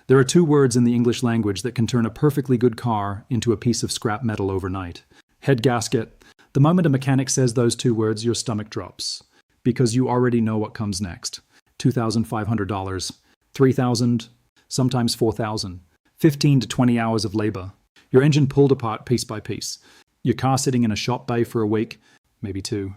There are two words in the English language that can turn a perfectly good car into a piece of scrap metal overnight. Head gasket. The moment a mechanic says those two words, your stomach drops. Because you already know what comes next. $2,500, $3,000, sometimes $4,000. 15 to 20 hours of labor. Your engine pulled apart piece by piece. Your car sitting in a shop bay for a week, maybe two.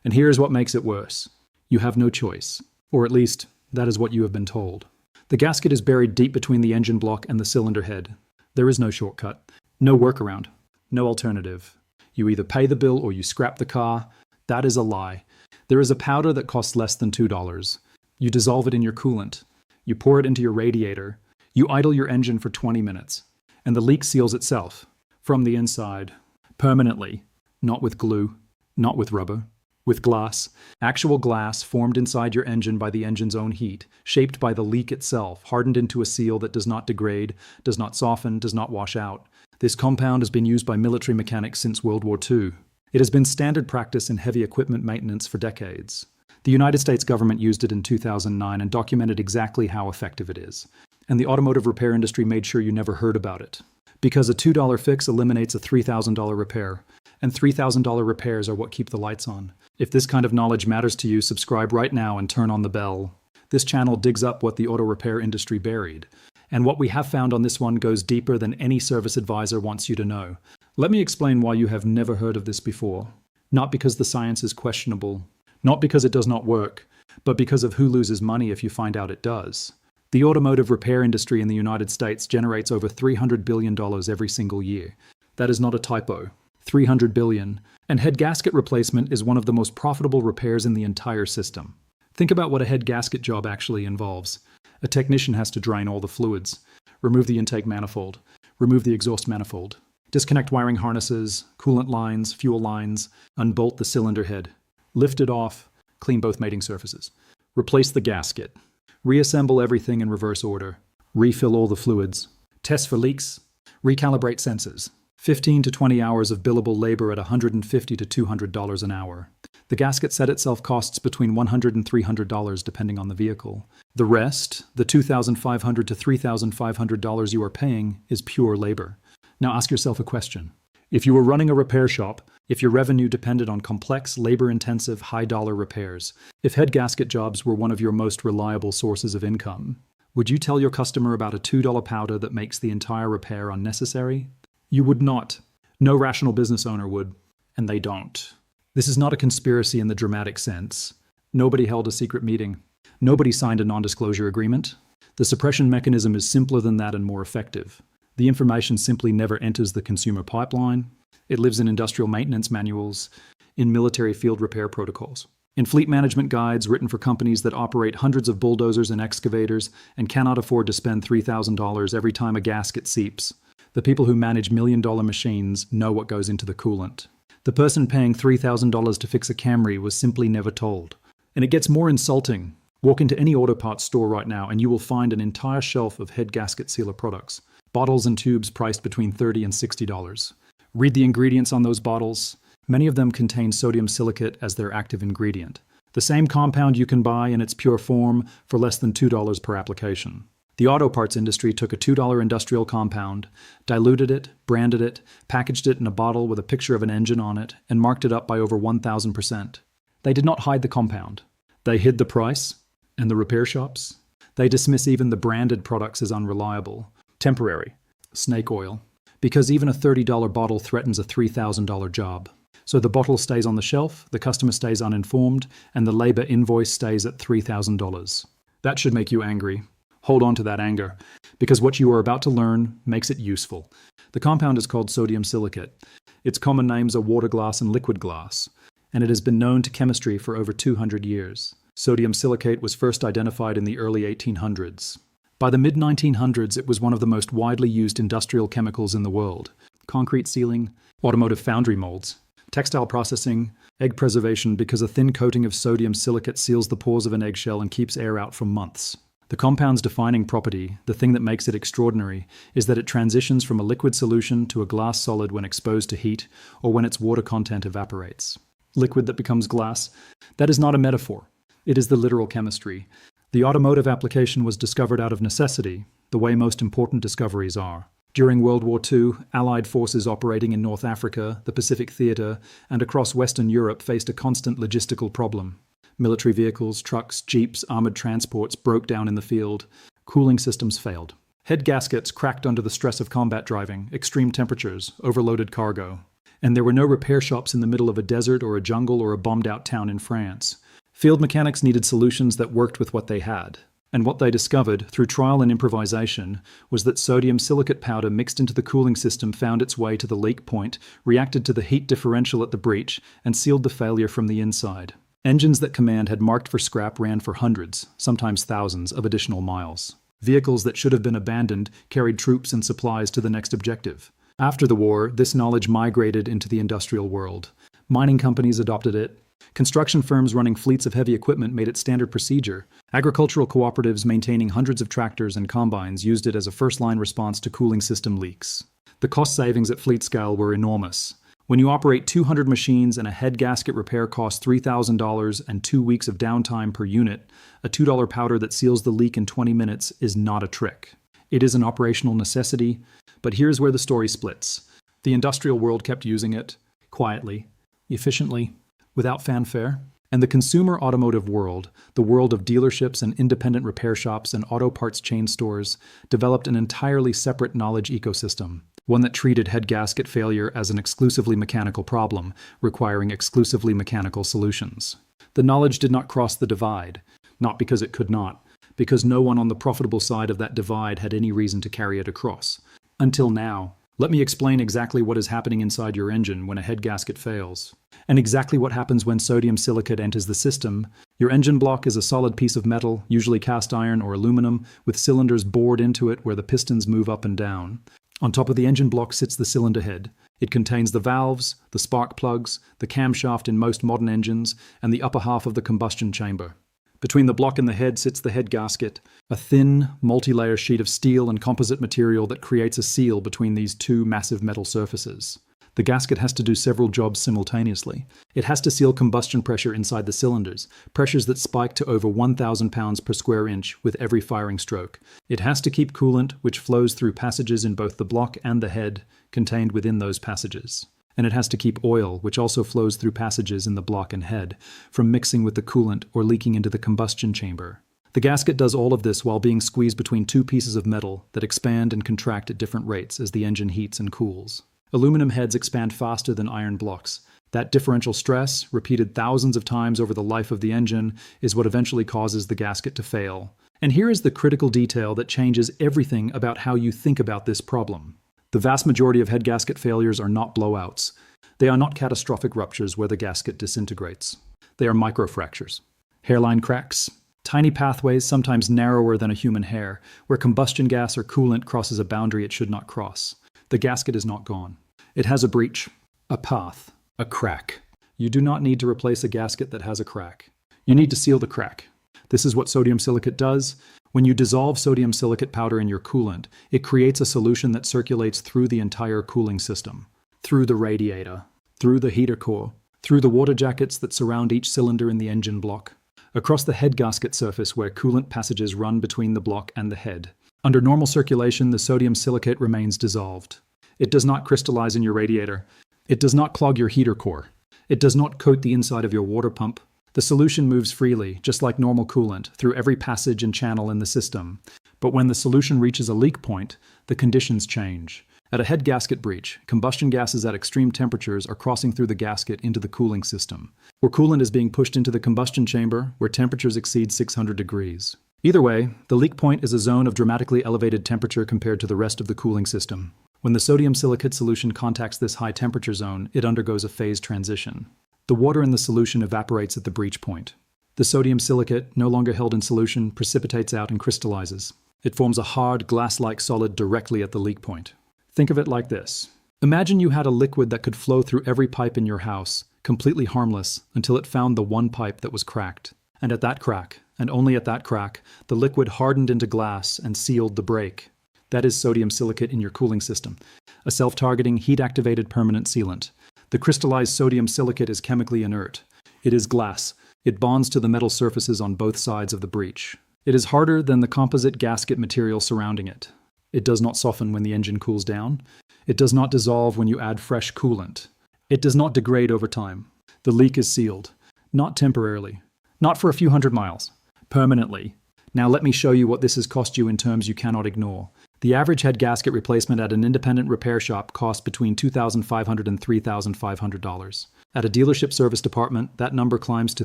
And here's what makes it worse. You have no choice. Or at least, that is what you have been told. The gasket is buried deep between the engine block and the cylinder head. There is no shortcut. No workaround. No alternative. You either pay the bill or you scrap the car. That is a lie. There is a powder that costs less than $2. You dissolve it in your coolant. You pour it into your radiator. You idle your engine for 20 minutes. And the leak seals itself. From the inside. Permanently. Not with glue. Not with rubber. With glass. Actual glass formed inside your engine by the engine's own heat, shaped by the leak itself, hardened into a seal that does not degrade, does not soften, does not wash out. This compound has been used by military mechanics since World War II. It has been standard practice in heavy equipment maintenance for decades. The United States government used it in 2009 and documented exactly how effective it is. And the automotive repair industry made sure you never heard about it. Because a $2 fix eliminates a $3,000 repair. And $3,000 repairs are what keep the lights on. If this kind of knowledge matters to you, subscribe right now and turn on the bell. This channel digs up what the auto repair industry buried. And what we have found on this one goes deeper than any service advisor wants you to know. Let me explain why you have never heard of this before. Not because the science is questionable, not because it does not work, but because of who loses money if you find out it does. The automotive repair industry in the United States generates over $300 billion every single year. That is not a typo. $300 billion. And head gasket replacement is one of the most profitable repairs in the entire system. Think about what a head gasket job actually involves. A technician has to drain all the fluids, remove the intake manifold, remove the exhaust manifold, disconnect wiring harnesses, coolant lines, fuel lines, unbolt the cylinder head, lift it off, clean both mating surfaces, replace the gasket, reassemble everything in reverse order, refill all the fluids, test for leaks, recalibrate sensors. 15 to 20 hours of billable labor at $150 to $200 an hour. The gasket set itself costs between $100 and $300 depending on the vehicle. The rest, the $2,500 to $3,500 you are paying, is pure labor. Now ask yourself a question. If you were running a repair shop, if your revenue depended on complex, labor-intensive, high-dollar repairs, if head gasket jobs were one of your most reliable sources of income, would you tell your customer about a $2 powder that makes the entire repair unnecessary? You would not. No rational business owner would. And they don't. This is not a conspiracy in the dramatic sense. Nobody held a secret meeting. Nobody signed a non-disclosure agreement. The suppression mechanism is simpler than that and more effective. The information simply never enters the consumer pipeline. It lives in industrial maintenance manuals, in military field repair protocols, in fleet management guides written for companies that operate hundreds of bulldozers and excavators and cannot afford to spend $3,000 every time a gasket seeps. The people who manage million-dollar machines know what goes into the coolant. The person paying $3,000 to fix a Camry was simply never told. And it gets more insulting. Walk into any auto parts store right now and you will find an entire shelf of head gasket sealer products. Bottles and tubes priced between $30 and $60. Read the ingredients on those bottles. Many of them contain sodium silicate as their active ingredient. The same compound you can buy in its pure form for less than $2 per application. The auto parts industry took a $2 industrial compound, diluted it, branded it, packaged it in a bottle with a picture of an engine on it, and marked it up by over 1,000%. They did not hide the compound. They hid the price and the repair shops. They dismiss even the branded products as unreliable, temporary, snake oil, because even a $30 bottle threatens a $3,000 job. So the bottle stays on the shelf, the customer stays uninformed, and the labor invoice stays at $3,000. That should make you angry. Hold on to that anger, because what you are about to learn makes it useful. The compound is called sodium silicate. Its common names are water glass and liquid glass, and it has been known to chemistry for over 200 years. Sodium silicate was first identified in the early 1800s. By the mid-1900s, it was one of the most widely used industrial chemicals in the world. Concrete sealing, automotive foundry molds, textile processing, egg preservation, because a thin coating of sodium silicate seals the pores of an eggshell and keeps air out for months. The compound's defining property, the thing that makes it extraordinary, is that it transitions from a liquid solution to a glass solid when exposed to heat or when its water content evaporates. Liquid that becomes glass, that is not a metaphor. It is the literal chemistry. The automotive application was discovered out of necessity, the way most important discoveries are. During World War II, Allied forces operating in North Africa, the Pacific Theater, and across Western Europe faced a constant logistical problem. Military vehicles, trucks, jeeps, armored transports broke down in the field. Cooling systems failed. Head gaskets cracked under the stress of combat driving, extreme temperatures, overloaded cargo. And there were no repair shops in the middle of a desert or a jungle or a bombed-out town in France. Field mechanics needed solutions that worked with what they had. And what they discovered, through trial and improvisation, was that sodium silicate powder mixed into the cooling system found its way to the leak point, reacted to the heat differential at the breech, and sealed the failure from the inside. Engines that Command had marked for scrap ran for hundreds, sometimes thousands, of additional miles. Vehicles that should have been abandoned carried troops and supplies to the next objective. After the war, this knowledge migrated into the industrial world. Mining companies adopted it. Construction firms running fleets of heavy equipment made it standard procedure. Agricultural cooperatives maintaining hundreds of tractors and combines used it as a first-line response to cooling system leaks. The cost savings at fleet scale were enormous. When you operate 200 machines and a head gasket repair costs $3,000 and 2 weeks of downtime per unit, a $2 powder that seals the leak in 20 minutes is not a trick. It is an operational necessity, but here's where the story splits. The industrial world kept using it, quietly, efficiently, without fanfare. And the consumer automotive world, the world of dealerships and independent repair shops and auto parts chain stores, developed an entirely separate knowledge ecosystem, one that treated head gasket failure as an exclusively mechanical problem, requiring exclusively mechanical solutions. The knowledge did not cross the divide, not because it could not, because no one on the profitable side of that divide had any reason to carry it across. Until now. Let me explain exactly what is happening inside your engine when a head gasket fails, and exactly what happens when sodium silicate enters the system. Your engine block is a solid piece of metal, usually cast iron or aluminum, with cylinders bored into it where the pistons move up and down. On top of the engine block sits the cylinder head. It contains the valves, the spark plugs, the camshaft in most modern engines, and the upper half of the combustion chamber. Between the block and the head sits the head gasket, a thin, multi-layer sheet of steel and composite material that creates a seal between these two massive metal surfaces. The gasket has to do several jobs simultaneously. It has to seal combustion pressure inside the cylinders, pressures that spike to over 1,000 pounds per square inch with every firing stroke. It has to keep coolant, which flows through passages in both the block and the head, contained within those passages. And it has to keep oil, which also flows through passages in the block and head, from mixing with the coolant or leaking into the combustion chamber. The gasket does all of this while being squeezed between two pieces of metal that expand and contract at different rates as the engine heats and cools. Aluminum heads expand faster than iron blocks. That differential stress, repeated thousands of times over the life of the engine, is what eventually causes the gasket to fail. And here is the critical detail that changes everything about how you think about this problem. The vast majority of head gasket failures are not blowouts. They are not catastrophic ruptures where the gasket disintegrates. They are microfractures. Hairline cracks. Tiny pathways, sometimes narrower than a human hair, where combustion gas or coolant crosses a boundary it should not cross. The gasket is not gone. It has a breach, a path, a crack. You do not need to replace a gasket that has a crack. You need to seal the crack. This is what sodium silicate does. When you dissolve sodium silicate powder in your coolant, it creates a solution that circulates through the entire cooling system, through the radiator, through the heater core, through the water jackets that surround each cylinder in the engine block, across the head gasket surface where coolant passages run between the block and the head. Under normal circulation, the sodium silicate remains dissolved. It does not crystallize in your radiator. It does not clog your heater core. It does not coat the inside of your water pump. The solution moves freely, just like normal coolant, through every passage and channel in the system. But when the solution reaches a leak point, the conditions change. At a head gasket breach, combustion gases at extreme temperatures are crossing through the gasket into the cooling system, where coolant is being pushed into the combustion chamber, where temperatures exceed 600 degrees. Either way, the leak point is a zone of dramatically elevated temperature compared to the rest of the cooling system. When the sodium silicate solution contacts this high temperature zone, it undergoes a phase transition. The water in the solution evaporates at the breach point. The sodium silicate, no longer held in solution, precipitates out and crystallizes. It forms a hard, glass-like solid directly at the leak point. Think of it like this. Imagine you had a liquid that could flow through every pipe in your house, completely harmless, until it found the one pipe that was cracked. And at that crack, and only at that crack, the liquid hardened into glass and sealed the break. That is sodium silicate in your cooling system, a self-targeting, heat-activated permanent sealant. The crystallized sodium silicate is chemically inert. It is glass. It bonds to the metal surfaces on both sides of the breach. It is harder than the composite gasket material surrounding it. It does not soften when the engine cools down. It does not dissolve when you add fresh coolant. It does not degrade over time. The leak is sealed. Not temporarily. Not for a few hundred miles. Permanently. Now let me show you what this has cost you in terms you cannot ignore. The average head gasket replacement at an independent repair shop costs between $2,500 and $3,500. At a dealership service department, that number climbs to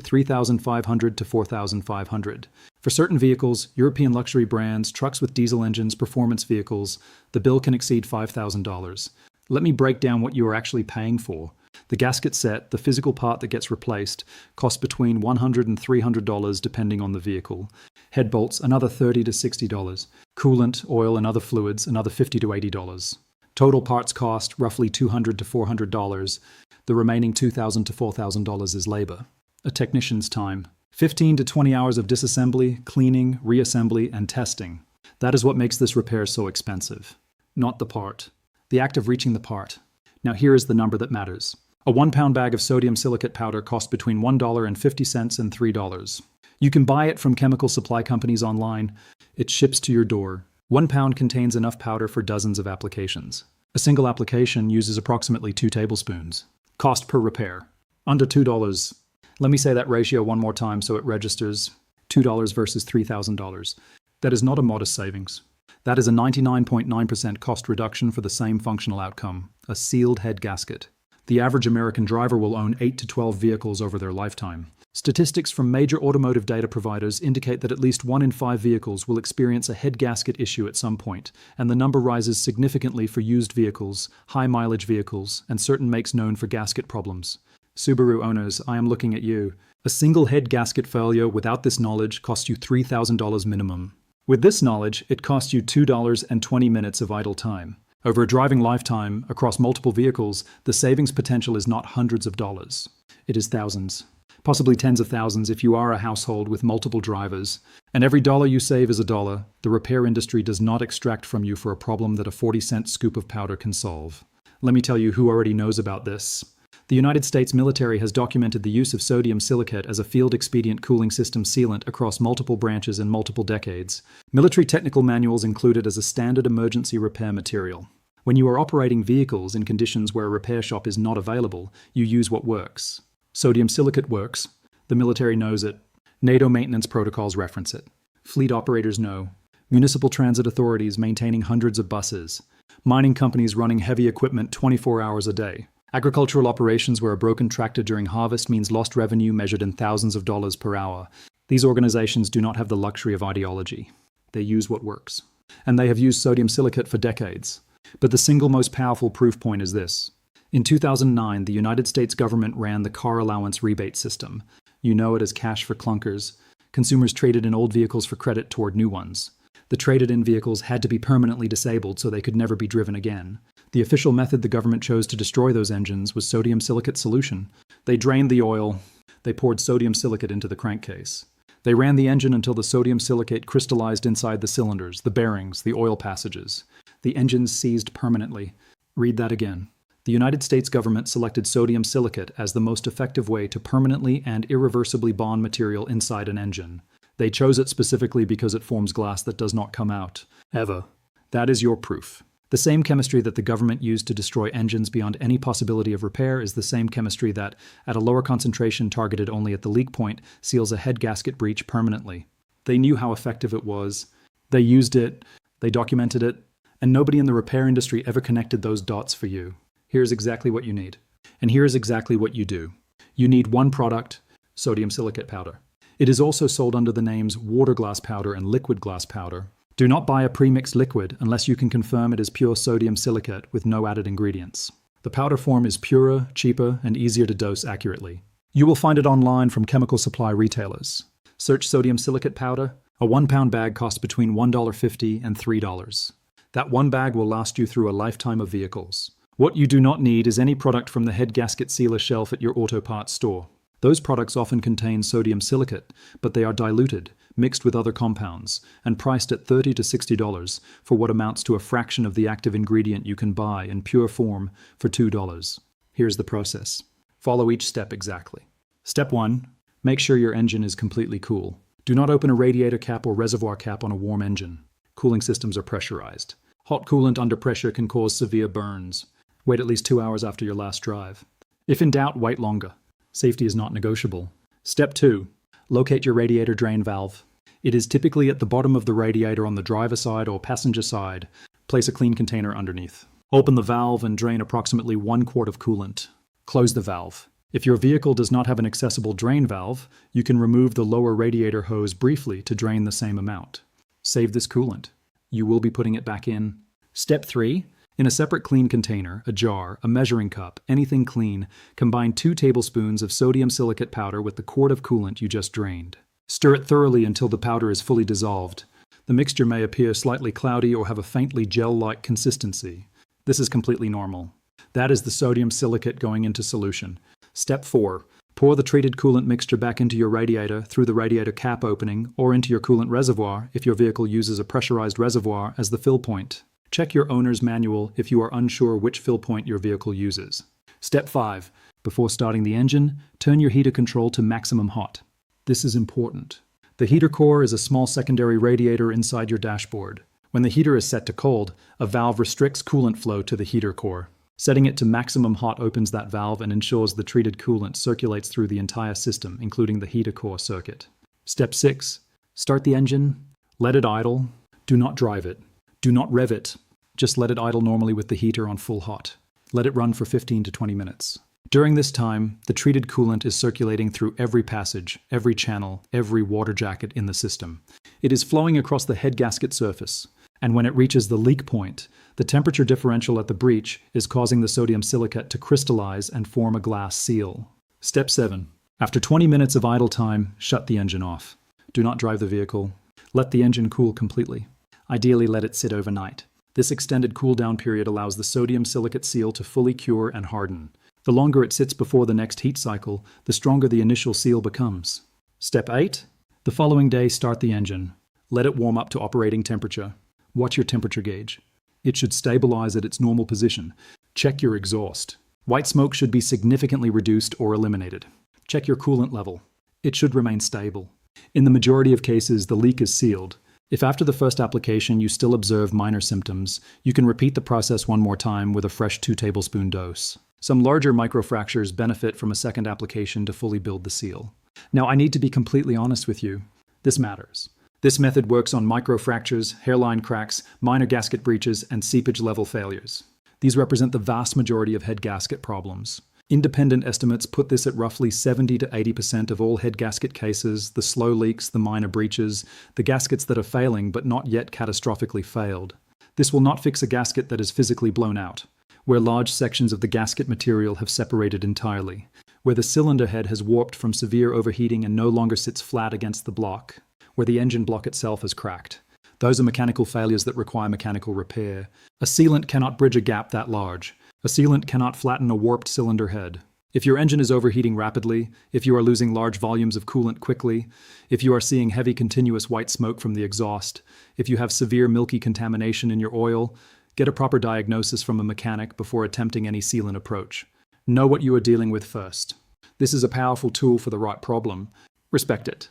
$3,500 to $4,500. For certain vehicles, European luxury brands, trucks with diesel engines, performance vehicles, the bill can exceed $5,000. Let me break down what you are actually paying for. The gasket set, the physical part that gets replaced, costs between $100 and $300 depending on the vehicle. Head bolts, another $30 to $60. Coolant, oil, and other fluids, another $50 to $80. Total parts cost, roughly $200 to $400. The remaining $2,000 to $4,000 is labor. A technician's time. 15 to 20 hours of disassembly, cleaning, reassembly, and testing. That is what makes this repair so expensive. Not the part. The act of reaching the part. Now here is the number that matters. A 1-pound bag of sodium silicate powder costs between $1.50 and $3. You can buy it from chemical supply companies online. It ships to your door. 1 pound contains enough powder for dozens of applications. A single application uses approximately 2 tablespoons. Cost per repair. Under $2. Let me say that ratio one more time so it registers. $2 versus $3,000. That is not a modest savings. That is a 99.9% cost reduction for the same functional outcome, a sealed head gasket. The average American driver will own 8 to 12 vehicles over their lifetime. Statistics from major automotive data providers indicate that at least 1 in 5 vehicles will experience a head gasket issue at some point, and the number rises significantly for used vehicles, high-mileage vehicles, and certain makes known for gasket problems. Subaru owners, I am looking at you. A single head gasket failure without this knowledge costs you $3,000 minimum. With this knowledge, it costs you $2.20 of idle time. Over a driving lifetime, across multiple vehicles, the savings potential is not hundreds of dollars. It is thousands. Possibly tens of thousands if you are a household with multiple drivers. And every dollar you save is a dollar. The repair industry does not extract from you for a problem that a 40-cent scoop of powder can solve. Let me tell you who already knows about this. The United States military has documented the use of sodium silicate as a field-expedient cooling system sealant across multiple branches in multiple decades. Military technical manuals include it as a standard emergency repair material. When you are operating vehicles in conditions where a repair shop is not available, you use what works. Sodium silicate works. The military knows it. NATO maintenance protocols reference it. Fleet operators know. Municipal transit authorities maintaining hundreds of buses. Mining companies running heavy equipment 24 hours a day. Agricultural operations where a broken tractor during harvest means lost revenue measured in thousands of dollars per hour. These organizations do not have the luxury of ideology. They use what works. And they have used sodium silicate for decades. But the single most powerful proof point is this. In 2009, the United States government ran the car allowance rebate system. You know it as cash for clunkers. Consumers traded in old vehicles for credit toward new ones. The traded-in vehicles had to be permanently disabled so they could never be driven again. The official method the government chose to destroy those engines was sodium silicate solution. They drained the oil. They poured sodium silicate into the crankcase. They ran the engine until the sodium silicate crystallized inside the cylinders, the bearings, the oil passages. The engines seized permanently. Read that again. The United States government selected sodium silicate as the most effective way to permanently and irreversibly bond material inside an engine. They chose it specifically because it forms glass that does not come out. Ever. That is your proof. The same chemistry that the government used to destroy engines beyond any possibility of repair is the same chemistry that, at a lower concentration targeted only at the leak point, seals a head gasket breach permanently. They knew how effective it was. They used it. They documented it. And nobody in the repair industry ever connected those dots for you. Here's exactly what you need. And here is exactly what you do. You need one product, sodium silicate powder. It is also sold under the names water glass powder and liquid glass powder. Do not buy a pre-mixed liquid unless you can confirm it is pure sodium silicate with no added ingredients. The powder form is purer, cheaper, and easier to dose accurately. You will find it online from chemical supply retailers. Search sodium silicate powder. A 1-pound bag costs between $1.50 and $3. That one bag will last you through a lifetime of vehicles. What you do not need is any product from the head gasket sealer shelf at your auto parts store. Those products often contain sodium silicate, but they are diluted, mixed with other compounds, and priced at $30 to $60 for what amounts to a fraction of the active ingredient you can buy in pure form for $2. Here's the process. Follow each step exactly. Step 1. Make sure your engine is completely cool. Do not open a radiator cap or reservoir cap on a warm engine. Cooling systems are pressurized. Hot coolant under pressure can cause severe burns. Wait at least 2 hours after your last drive. If in doubt, wait longer. Safety is not negotiable. Step 2. Locate your radiator drain valve. It is typically at the bottom of the radiator on the driver side or passenger side. Place a clean container underneath. Open the valve and drain approximately 1 quart of coolant. Close the valve. If your vehicle does not have an accessible drain valve, you can remove the lower radiator hose briefly to drain the same amount. Save this coolant. You will be putting it back in. Step 3. In a separate clean container, a jar, a measuring cup, anything clean, combine 2 tablespoons of sodium silicate powder with the quart of coolant you just drained. Stir it thoroughly until the powder is fully dissolved. The mixture may appear slightly cloudy or have a faintly gel-like consistency. This is completely normal. That is the sodium silicate going into solution. Step 4. Pour the treated coolant mixture back into your radiator through the radiator cap opening or into your coolant reservoir if your vehicle uses a pressurized reservoir as the fill point. Check your owner's manual if you are unsure which fill point your vehicle uses. Step 5. Before starting the engine, turn your heater control to maximum hot. This is important. The heater core is a small secondary radiator inside your dashboard. When the heater is set to cold, a valve restricts coolant flow to the heater core. Setting it to maximum hot opens that valve and ensures the treated coolant circulates through the entire system, including the heater core circuit. Step 6. Start the engine. Let it idle. Do not drive it. Do not rev it. Just let it idle normally with the heater on full hot. Let it run for 15 to 20 minutes. During this time, the treated coolant is circulating through every passage, every channel, every water jacket in the system. It is flowing across the head gasket surface, and when it reaches the leak point, the temperature differential at the breech is causing the sodium silicate to crystallize and form a glass seal. Step 7. After 20 minutes of idle time, shut the engine off. Do not drive the vehicle. Let the engine cool completely. Ideally, let it sit overnight. This extended cool-down period allows the sodium silicate seal to fully cure and harden. The longer it sits before the next heat cycle, the stronger the initial seal becomes. Step 8. The following day, start the engine. Let it warm up to operating temperature. Watch your temperature gauge. It should stabilize at its normal position. Check your exhaust. White smoke should be significantly reduced or eliminated. Check your coolant level. It should remain stable. In the majority of cases, the leak is sealed. If after the first application you still observe minor symptoms, you can repeat the process one more time with a fresh 2-tablespoon dose. Some larger microfractures benefit from a second application to fully build the seal. Now, I need to be completely honest with you. This matters. This method works on microfractures, hairline cracks, minor gasket breaches, and seepage level failures. These represent the vast majority of head gasket problems. Independent estimates put this at roughly 70 to 80% of all head gasket cases, the slow leaks, the minor breaches, the gaskets that are failing but not yet catastrophically failed. This will not fix a gasket that is physically blown out, where large sections of the gasket material have separated entirely, where the cylinder head has warped from severe overheating and no longer sits flat against the block, where the engine block itself has cracked. Those are mechanical failures that require mechanical repair. A sealant cannot bridge a gap that large. A sealant cannot flatten a warped cylinder head. If your engine is overheating rapidly, if you are losing large volumes of coolant quickly, if you are seeing heavy continuous white smoke from the exhaust, if you have severe milky contamination in your oil, get a proper diagnosis from a mechanic before attempting any sealant approach. Know what you are dealing with first. This is a powerful tool for the right problem. Respect it.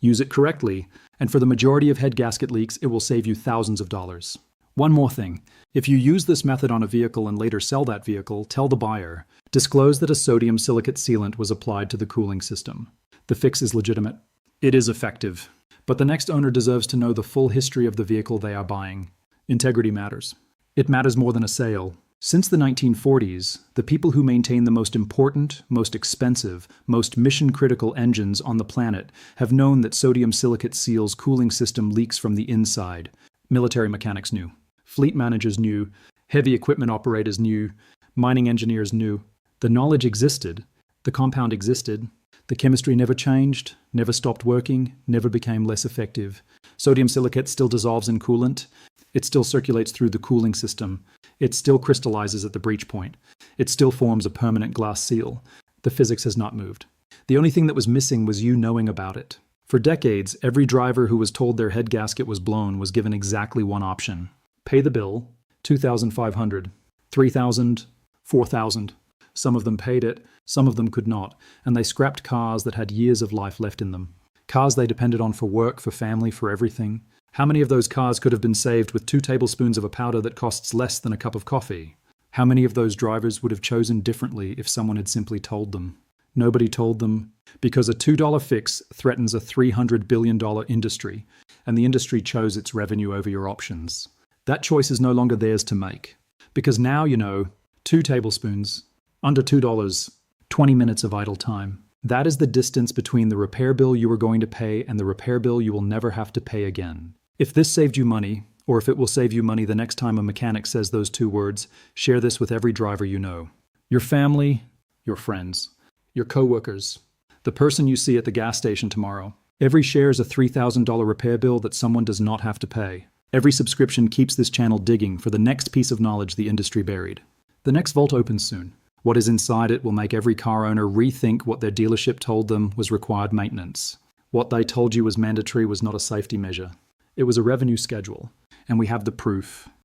Use it correctly, and for the majority of head gasket leaks, it will save you thousands of dollars. One more thing. If you use this method on a vehicle and later sell that vehicle, tell the buyer. Disclose that a sodium silicate sealant was applied to the cooling system. The fix is legitimate. It is effective. But the next owner deserves to know the full history of the vehicle they are buying. Integrity matters. It matters more than a sale. Since the 1940s, the people who maintain the most important, most expensive, most mission-critical engines on the planet have known that sodium silicate seal's cooling system leaks from the inside. Military mechanics knew. Fleet managers knew. Heavy equipment operators knew. Mining engineers knew. The knowledge existed. The compound existed. The chemistry never changed, never stopped working, never became less effective. Sodium silicate still dissolves in coolant. It still circulates through the cooling system. It still crystallizes at the breach point. It still forms a permanent glass seal. The physics has not moved. The only thing that was missing was you knowing about it. For decades, every driver who was told their head gasket was blown was given exactly one option. Pay the bill, $2,500, $3,000, $4,000. Some of them paid it, some of them could not, and they scrapped cars that had years of life left in them. Cars they depended on for work, for family, for everything. How many of those cars could have been saved with 2 tablespoons of a powder that costs less than a cup of coffee? How many of those drivers would have chosen differently if someone had simply told them? Nobody told them, because a $2 fix threatens a $300 billion industry, and the industry chose its revenue over your options. That choice is no longer theirs to make. Because now you know, 2 tablespoons, under $2, 20 minutes of idle time. That is the distance between the repair bill you are going to pay and the repair bill you will never have to pay again. If this saved you money, or if it will save you money the next time a mechanic says those 2 words, share this with every driver you know. Your family, your friends, your coworkers, the person you see at the gas station tomorrow. Every share is a $3,000 repair bill that someone does not have to pay. Every subscription keeps this channel digging for the next piece of knowledge the industry buried. The next vault opens soon. What is inside it will make every car owner rethink what their dealership told them was required maintenance. What they told you was mandatory was not a safety measure. It was a revenue schedule. And we have the proof.